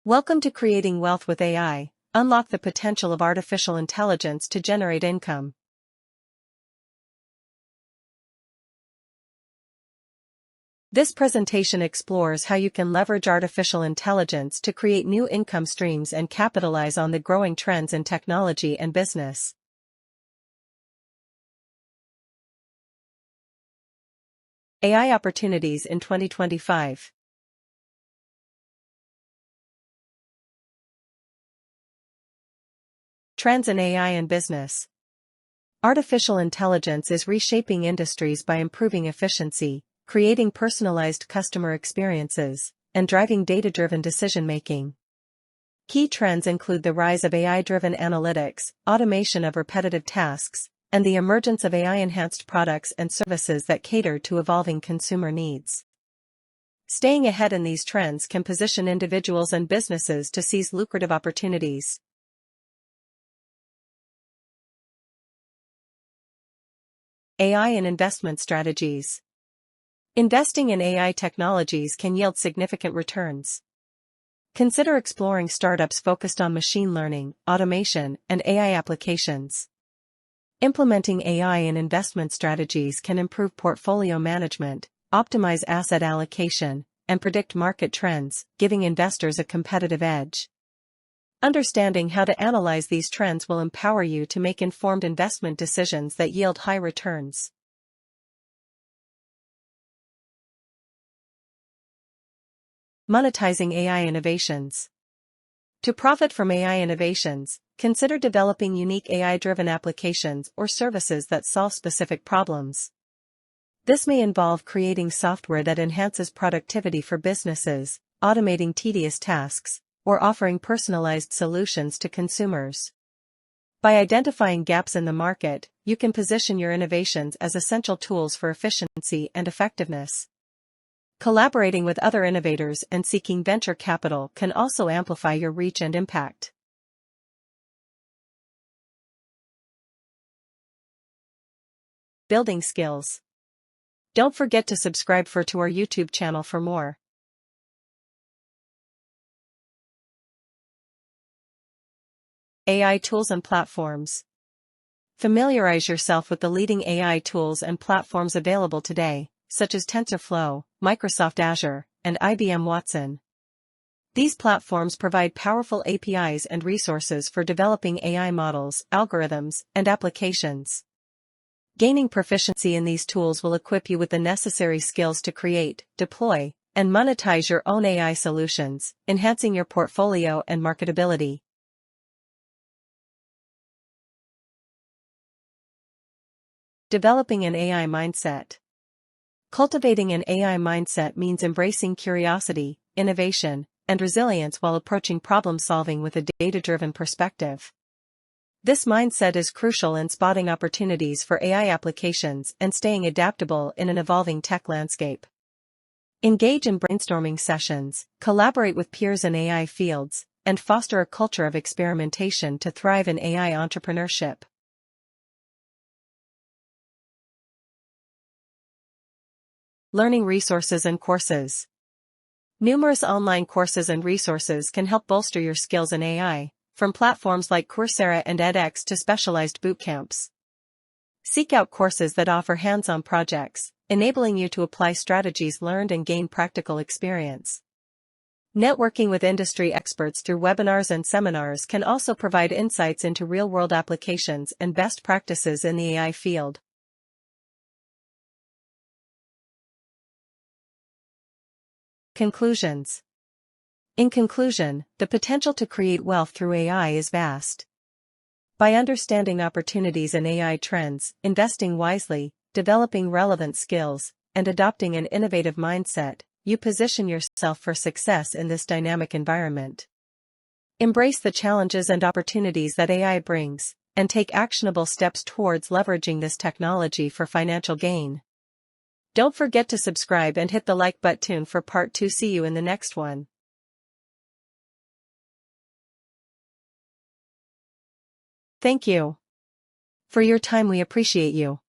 Welcome to Creating Wealth with AI. Unlock the potential of artificial intelligence to generate income. This presentation explores how you can leverage artificial intelligence to create new income streams and capitalize on the growing trends in technology and business. AI opportunities in 2025. Trends in AI and business. Artificial intelligence is reshaping industries by improving efficiency, creating personalized customer experiences, and driving data-driven decision-making. Key trends include the rise of AI-driven analytics, automation of repetitive tasks, and the emergence of AI-enhanced products and services that cater to evolving consumer needs. Staying ahead in these trends can position individuals and businesses to seize lucrative opportunities. AI and investment strategies. Investing in AI technologies can yield significant returns. Consider exploring startups focused on machine learning, automation, and AI applications. Implementing AI in investment strategies can improve portfolio management, optimize asset allocation, and predict market trends, giving investors a competitive edge. Understanding how to analyze these trends will empower you to make informed investment decisions that yield high returns. Monetizing AI innovations. To profit from AI innovations, consider developing unique AI-driven applications or services that solve specific problems. This may involve creating software that enhances productivity for businesses, automating tedious tasks, or offering personalized solutions to consumers. By identifying gaps in the market, you can position your innovations as essential tools for efficiency and effectiveness. Collaborating with other innovators and seeking venture capital can also amplify your reach and impact. Building skills. Don't forget to subscribe to our YouTube channel for more. AI tools and platforms. Familiarize yourself with the leading AI tools and platforms available today, such as TensorFlow, Microsoft Azure, and IBM Watson. These platforms provide powerful APIs and resources for developing AI models, algorithms, and applications. Gaining proficiency in these tools will equip you with the necessary skills to create, deploy, and monetize your own AI solutions, enhancing your portfolio and marketability. Developing an AI mindset. Cultivating an AI mindset means embracing curiosity, innovation, and resilience while approaching problem-solving with a data-driven perspective. This mindset is crucial in spotting opportunities for AI applications and staying adaptable in an evolving tech landscape. Engage in brainstorming sessions, collaborate with peers in AI fields, and foster a culture of experimentation to thrive in AI entrepreneurship. Learning resources and courses. Numerous online courses and resources can help bolster your skills in AI, from platforms like Coursera and edX to specialized bootcamps. Seek out courses that offer hands-on projects, enabling you to apply strategies learned and gain practical experience. Networking with industry experts through webinars and seminars can also provide insights into real-world applications and best practices in the AI field. Conclusions. In conclusion, the potential to create wealth through AI is vast. By understanding opportunities in AI trends, investing wisely, developing relevant skills, and adopting an innovative mindset, you position yourself for success in this dynamic environment. Embrace the challenges and opportunities that AI brings, and take actionable steps towards leveraging this technology for financial gain. Don't forget to subscribe and hit the like button for part 2. See you in the next one. Thank you for your time. We appreciate you.